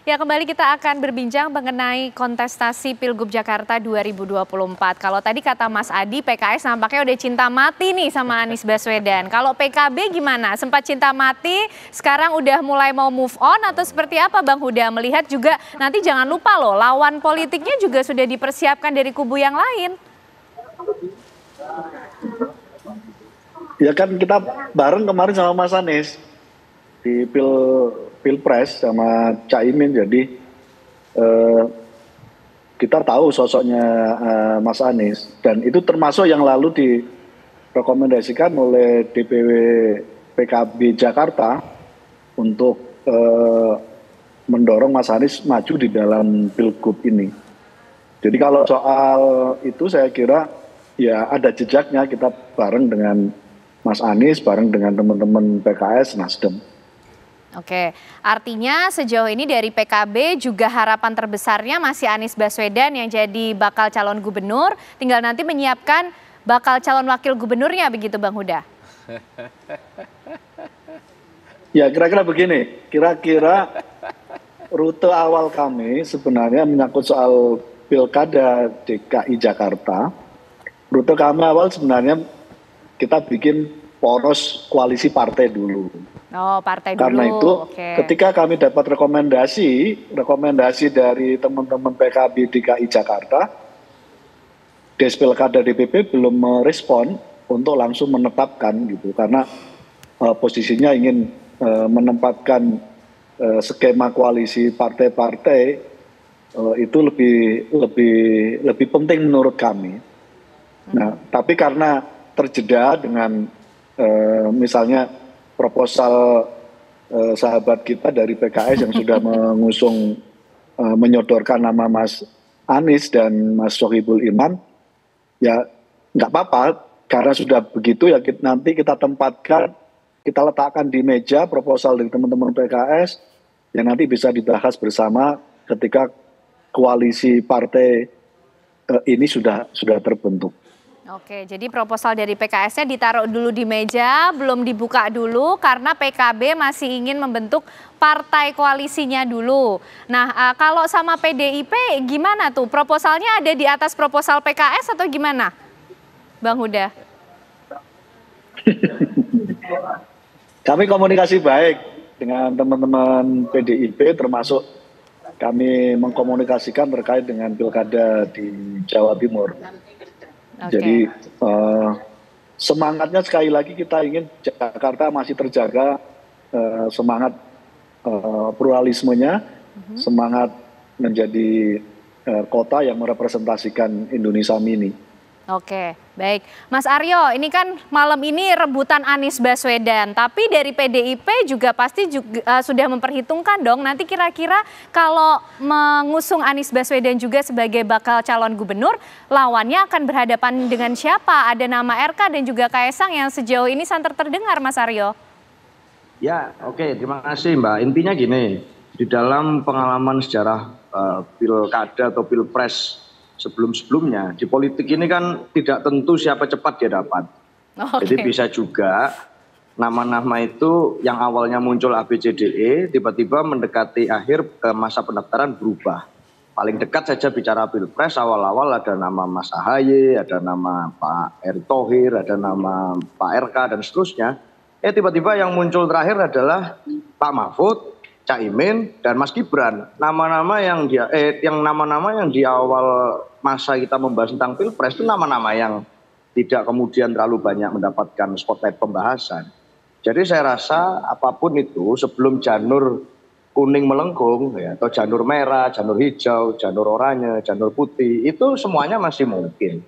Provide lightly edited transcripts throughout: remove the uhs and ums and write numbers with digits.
Ya, kembali kita akan berbincang mengenai kontestasi Pilgub Jakarta 2024. Kalau tadi kata Mas Adi, PKS nampaknya udah cinta mati nih sama Anies Baswedan. Kalau PKB gimana? Sempat cinta mati, sekarang udah mulai mau move on atau seperti apa Bang Huda? Melihat juga nanti jangan lupa loh, lawan politiknya juga sudah dipersiapkan dari kubu yang lain. Ya kan kita bareng kemarin sama Mas Anies di Pilpres sama Caimin, jadi kita tahu sosoknya Mas Anies, dan itu termasuk yang lalu direkomendasikan oleh DPW PKB Jakarta untuk mendorong Mas Anies maju di dalam Pilgub ini. Jadi kalau soal itu saya kira ya ada jejaknya, kita bareng dengan Mas Anies, bareng dengan teman-teman PKS, Nasdem. Oke, artinya sejauh ini dari PKB juga harapan terbesarnya masih Anies Baswedan yang jadi bakal calon gubernur, tinggal nanti menyiapkan bakal calon wakil gubernurnya, begitu Bang Huda? Ya kira-kira begini, kira-kira rute awal kami sebenarnya menyangkut soal Pilkada DKI Jakarta. Rute kami awal sebenarnya kita bikin poros koalisi partai dulu. Oh, partai dulu. Karena itu Oke. ketika kami dapat rekomendasi dari teman-teman PKB DKI Jakarta, Des Pilkada DPP belum merespon untuk langsung menetapkan gitu, karena posisinya ingin menempatkan skema koalisi partai-partai itu lebih penting menurut kami. Nah, tapi karena terjeda dengan misalnya proposal sahabat kita dari PKS yang sudah mengusung menyodorkan nama Mas Anies dan Mas Sohibul Iman, ya nggak apa-apa, karena sudah begitu ya nanti kita tempatkan, kita letakkan di meja proposal dari teman-teman PKS yang nanti bisa dibahas bersama ketika koalisi partai ini sudah terbentuk. Oke, jadi proposal dari PKS-nya ditaruh dulu di meja, belum dibuka dulu karena PKB masih ingin membentuk partai koalisinya dulu. Nah, kalau sama PDIP gimana tuh? Proposalnya ada di atas proposal PKS atau gimana, Bang Huda? Kami komunikasi baik dengan teman-teman PDIP, termasuk kami mengkomunikasikan terkait dengan pilkada di Jawa Timur. Okay. Jadi semangatnya sekali lagi kita ingin Jakarta masih terjaga semangat pluralismenya, semangat menjadi kota yang merepresentasikan Indonesia Mini. Oke, baik. Mas Aryo, ini kan malam ini rebutan Anies Baswedan, tapi dari PDIP juga pasti sudah memperhitungkan dong nanti kira-kira kalau mengusung Anies Baswedan juga sebagai bakal calon gubernur, lawannya akan berhadapan dengan siapa? Ada nama RK dan juga Kaesang yang sejauh ini santer terdengar, Mas Aryo. Ya, oke, terima kasih Mbak. Intinya gini, di dalam pengalaman sejarah pilkada atau pilpres sebelum-sebelumnya, di politik ini kan tidak tentu siapa cepat dia dapat. Okay. Jadi bisa juga nama-nama itu yang awalnya muncul ABCDE tiba-tiba mendekati akhir ke masa pendaftaran berubah. Paling dekat saja bicara pilpres, awal-awal ada nama Mas AHY, ada nama Pak Erick Thohir, ada nama Pak RK dan seterusnya. Tiba-tiba yang muncul terakhir adalah Pak Mahfud, Caimin dan Mas Gibran, nama-nama yang di awal masa kita membahas tentang pilpres itu nama-nama yang tidak kemudian terlalu banyak mendapatkan spotlight pembahasan. Jadi saya rasa apapun itu sebelum janur kuning melengkung ya, atau janur merah, janur hijau, janur oranye, janur putih, itu semuanya masih mungkin.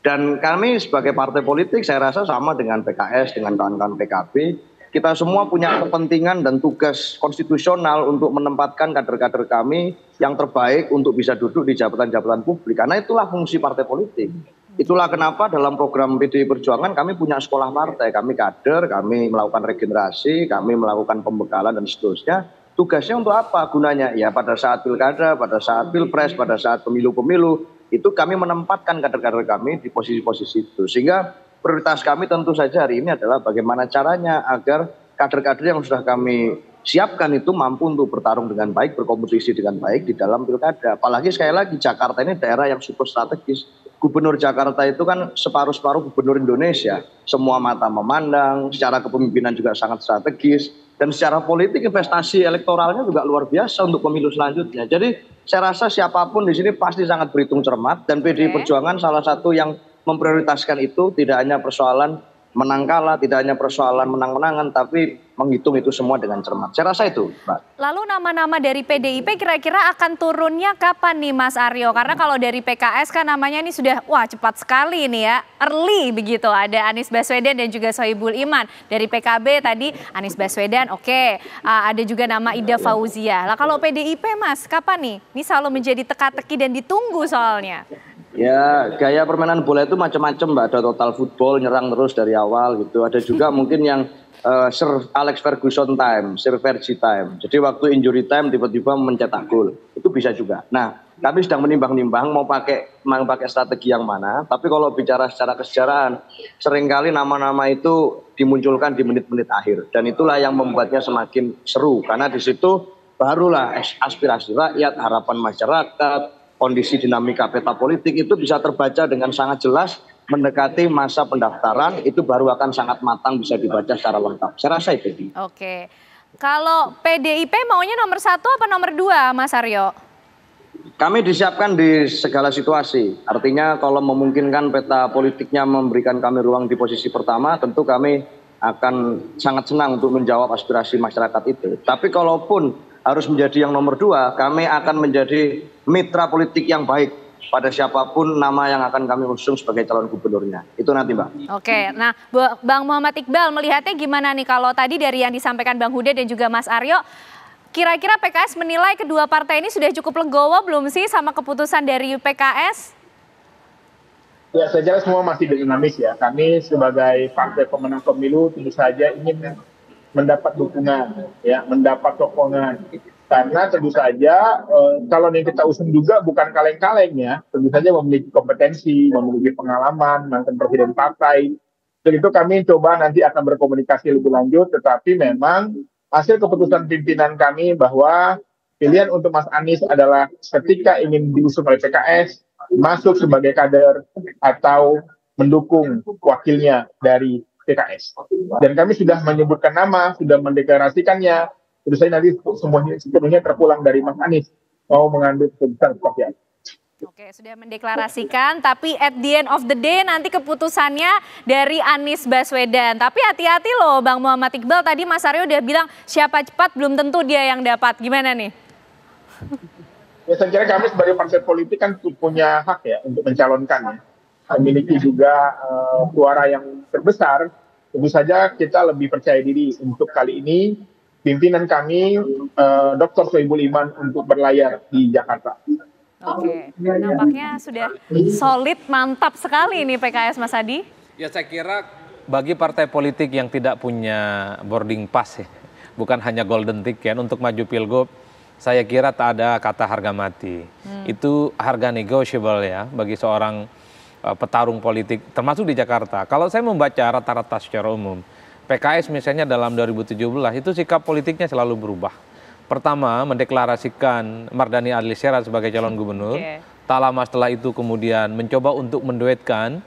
Dan kami sebagai partai politik saya rasa sama dengan PKS, dengan kawan-kawan PKB, kita semua punya kepentingan dan tugas konstitusional untuk menempatkan kader-kader kami yang terbaik untuk bisa duduk di jabatan-jabatan publik. Karena itulah fungsi partai politik. Itulah kenapa dalam program PDI Perjuangan kami punya sekolah partai. Kami kader, kami melakukan regenerasi, kami melakukan pembekalan dan seterusnya. Tugasnya untuk apa gunanya? Ya pada saat pilkada, pada saat pilpres, pada saat pemilu-pemilu, itu kami menempatkan kader-kader kami di posisi-posisi itu. Sehingga prioritas kami tentu saja hari ini adalah bagaimana caranya agar kader-kader yang sudah kami siapkan itu mampu untuk bertarung dengan baik, berkompetisi dengan baik di dalam pilkada. Apalagi sekali lagi Jakarta ini daerah yang super strategis. Gubernur Jakarta itu kan separuh-separuh gubernur Indonesia. Semua mata memandang, secara kepemimpinan juga sangat strategis. Dan secara politik investasi elektoralnya juga luar biasa untuk pemilu selanjutnya. Jadi saya rasa siapapun di sini pasti sangat berhitung cermat. Dan PDI Perjuangan salah satu yang memprioritaskan itu tidak hanya persoalan menang kalah, tidak hanya persoalan menang-menangan, tapi menghitung itu semua dengan cermat. Saya rasa itu, Mbak. Lalu nama-nama dari PDIP kira-kira akan turunnya kapan nih Mas Aryo? Karena kalau dari PKS kan namanya ini sudah cepat sekali nih ya, early begitu. Ada Anies Baswedan dan juga Sohibul Iman. Dari PKB tadi Anies Baswedan, oke. Ada juga nama Ida Fauzia. Lah kalau PDIP Mas, kapan nih? Ini selalu menjadi teka-teki dan ditunggu soalnya. Ya, gaya permainan bola itu macam-macam, Mbak. Ada total football, nyerang terus dari awal gitu. Ada juga mungkin yang Sir Alex Ferguson time, Sir Fergie time. Jadi waktu injury time tiba-tiba mencetak gol. Itu bisa juga. Nah, kami sedang menimbang-nimbang mau pakai strategi yang mana. Tapi kalau bicara secara kesejarahan, seringkali nama-nama itu dimunculkan di menit-menit akhir. Dan itulah yang membuatnya semakin seru. Karena di situ barulah aspirasi rakyat, harapan masyarakat, kondisi dinamika peta politik itu bisa terbaca dengan sangat jelas. Mendekati masa pendaftaran itu baru akan sangat matang bisa dibaca secara lengkap. Saya rasa itu. Oke, kalau PDIP maunya nomor 1 apa nomor 2 Mas Aryo? Kami disiapkan di segala situasi. Artinya kalau memungkinkan peta politiknya memberikan kami ruang di posisi pertama, tentu kami akan sangat senang untuk menjawab aspirasi masyarakat itu. Tapi kalaupun harus menjadi yang nomor 2, kami akan menjadi mitra politik yang baik pada siapapun nama yang akan kami usung sebagai calon gubernurnya. Itu nanti, Mbak. Oke, nah Bang Muhammad Iqbal melihatnya gimana nih kalau tadi dari yang disampaikan Bang Huda dan juga Mas Aryo, kira-kira PKS menilai kedua partai ini sudah cukup legowo belum sih sama keputusan dari PKS? Ya, saya kira semua masih dinamis ya. Kami sebagai partai pemenang pemilu tentu saja ingin mendapat dukungan, ya, mendapat sokongan. Karena tentu saja calon yang kita usung juga bukan kaleng-kaleng ya, tentu saja memiliki kompetensi, memiliki pengalaman, mantan presiden partai. Jadi itu kami coba nanti akan berkomunikasi lebih lanjut, tetapi memang hasil keputusan pimpinan kami bahwa pilihan untuk Mas Anies adalah ketika ingin diusung oleh PKS, masuk sebagai kader atau mendukung wakilnya dari PKS. Dan kami sudah menyebutkan nama, sudah mendeklarasikannya. Tentu saja nanti sepenuhnya terpulang dari Mas Anies mau mengambil keputusan seperti apa. Oke, sudah mendeklarasikan, tapi at the end of the day nanti keputusannya dari Anies Baswedan. Tapi hati-hati loh Bang Muhammad Iqbal, tadi Mas Aryo udah bilang siapa cepat belum tentu dia yang dapat. Gimana nih? Ya, saya kira kami sebagai partai politik kan punya hak ya untuk mencalonkan ya. Memiliki juga suara yang terbesar. Tentu saja kita lebih percaya diri untuk kali ini pimpinan kami Dr. Sohibul Iman untuk berlayar di Jakarta. Oke, nampaknya sudah solid, mantap sekali ini PKS Mas Adi. Ya, saya kira bagi partai politik yang tidak punya boarding pass ya, bukan hanya golden ticket untuk maju pilgub, saya kira tak ada kata harga mati. Itu harga negotiable ya bagi seorang petarung politik termasuk di Jakarta. Kalau saya membaca rata-rata secara umum, PKS misalnya dalam 2017 itu sikap politiknya selalu berubah. Pertama mendeklarasikan Mardhani Alisera sebagai calon gubernur. Tak lama setelah itu kemudian mencoba untuk menduetkan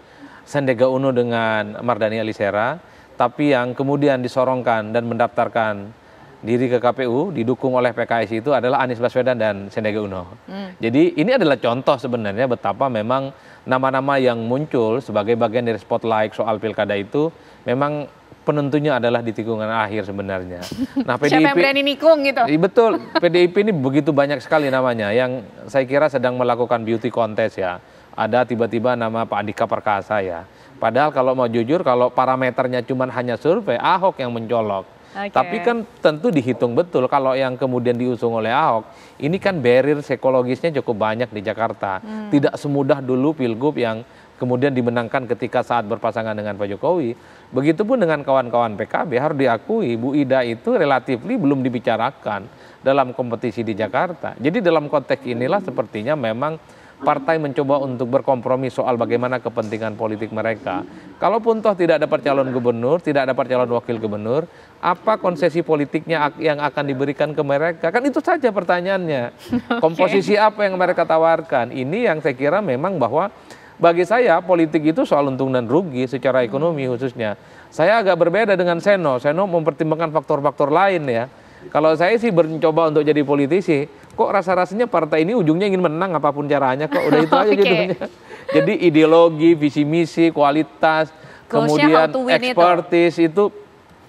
Sandiaga Uno dengan Mardhani Alisera. Tapi yang kemudian disorongkan dan mendaftarkan diri ke KPU didukung oleh PKS itu adalah Anies Baswedan dan Sandiaga Uno. Jadi ini adalah contoh sebenarnya betapa memang nama-nama yang muncul sebagai bagian dari spotlight soal pilkada itu memang penentunya adalah di tikungan akhir sebenarnya. Nah, PDIP, siapa yang berani nikung gitu? Betul, PDIP ini begitu banyak sekali namanya yang saya kira sedang melakukan beauty contest ya. Ada tiba-tiba nama Pak Andika Perkasa ya. Padahal kalau mau jujur, kalau parameternya cuma hanya survei, Ahok yang mencolok. Tapi kan tentu dihitung betul kalau yang kemudian diusung oleh Ahok, ini kan barrier psikologisnya cukup banyak di Jakarta. Tidak semudah dulu pilgub yang kemudian dimenangkan ketika saat berpasangan dengan Pak Jokowi. Begitupun dengan kawan-kawan PKB, harus diakui Bu Ida itu relatifly belum dibicarakan dalam kompetisi di Jakarta. Jadi dalam konteks inilah sepertinya memang partai mencoba untuk berkompromi soal bagaimana kepentingan politik mereka. Kalaupun toh tidak dapat calon gubernur, tidak dapat calon wakil gubernur, apa konsesi politiknya yang akan diberikan ke mereka? Kan itu saja pertanyaannya. Komposisi apa yang mereka tawarkan? Ini yang saya kira memang bahwa bagi saya politik itu soal untung dan rugi secara ekonomi khususnya. Saya agak berbeda dengan Seno. Seno mempertimbangkan faktor-faktor lain ya. Kalau saya sih mencoba untuk jadi politisi, kok rasa-rasanya partai ini ujungnya ingin menang apapun caranya kok. Udah itu aja judulnya. Jadi ideologi, visi misi, kualitas, kemudian expertise itu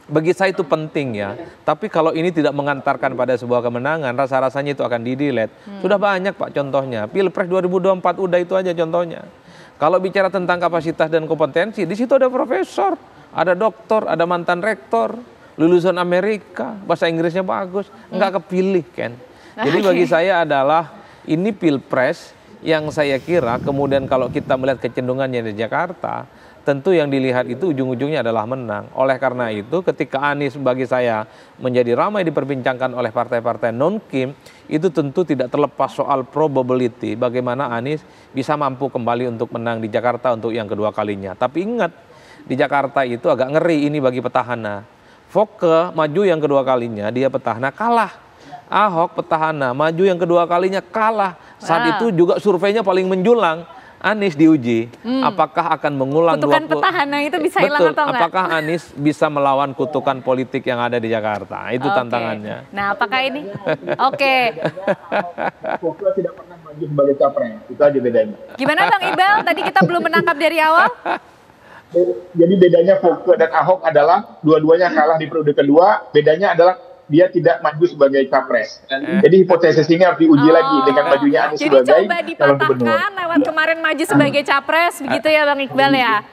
bagi saya itu penting ya. Tapi kalau ini tidak mengantarkan pada sebuah kemenangan, rasa-rasanya itu akan di-delete. Sudah banyak Pak contohnya. Pilpres 2024 udah itu aja contohnya. Kalau bicara tentang kapasitas dan kompetensi, di situ ada profesor, ada doktor, ada mantan rektor, lulusan Amerika, bahasa Inggrisnya bagus, nggak kepilih kan. Jadi bagi saya adalah ini pilpres yang saya kira kemudian kalau kita melihat kecenderungannya di Jakarta, tentu yang dilihat itu ujung-ujungnya adalah menang. Oleh karena itu ketika Anies bagi saya menjadi ramai diperbincangkan oleh partai-partai non-Kim, itu tentu tidak terlepas soal probability bagaimana Anies bisa mampu kembali untuk menang di Jakarta untuk yang kedua kalinya. Tapi ingat, di Jakarta itu agak ngeri ini bagi petahana. Foke maju yang kedua kalinya, dia petahana kalah. Ahok petahana maju yang kedua kalinya kalah. Saat itu juga surveinya paling menjulang. Anies diuji, apakah akan mengulang kutukan petahana itu bisa hilang atau enggak? Apakah Anies bisa melawan kutukan politik yang ada di Jakarta? Itu tantangannya. Nah, apakah ini? Oke. Foke tidak pernah maju sebagai capres, itu aja bedanya. Gimana Bang Iqbal? Tadi kita belum menangkap dari awal. Jadi bedanya Foke dan Ahok adalah dua-duanya kalah di periode kedua. Bedanya adalah dia tidak maju sebagai capres. Jadi hipotesis ini harus diuji lagi dengan majunya Anies sebagai calon gubernur. Jadi coba dipatahkan lewat kemarin maju sebagai capres, begitu ya Bang Iqbal ya?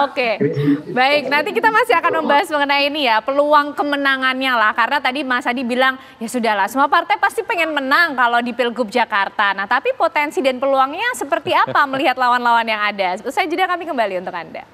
Oke, baik. Nanti kita masih akan membahas mengenai ini ya, peluang kemenangannya lah. Karena tadi Mas Adi bilang, ya sudahlah, semua partai pasti pengen menang kalau di Pilgub Jakarta. Nah, tapi potensi dan peluangnya seperti apa melihat lawan-lawan yang ada? Usai jeda kami kembali untuk Anda.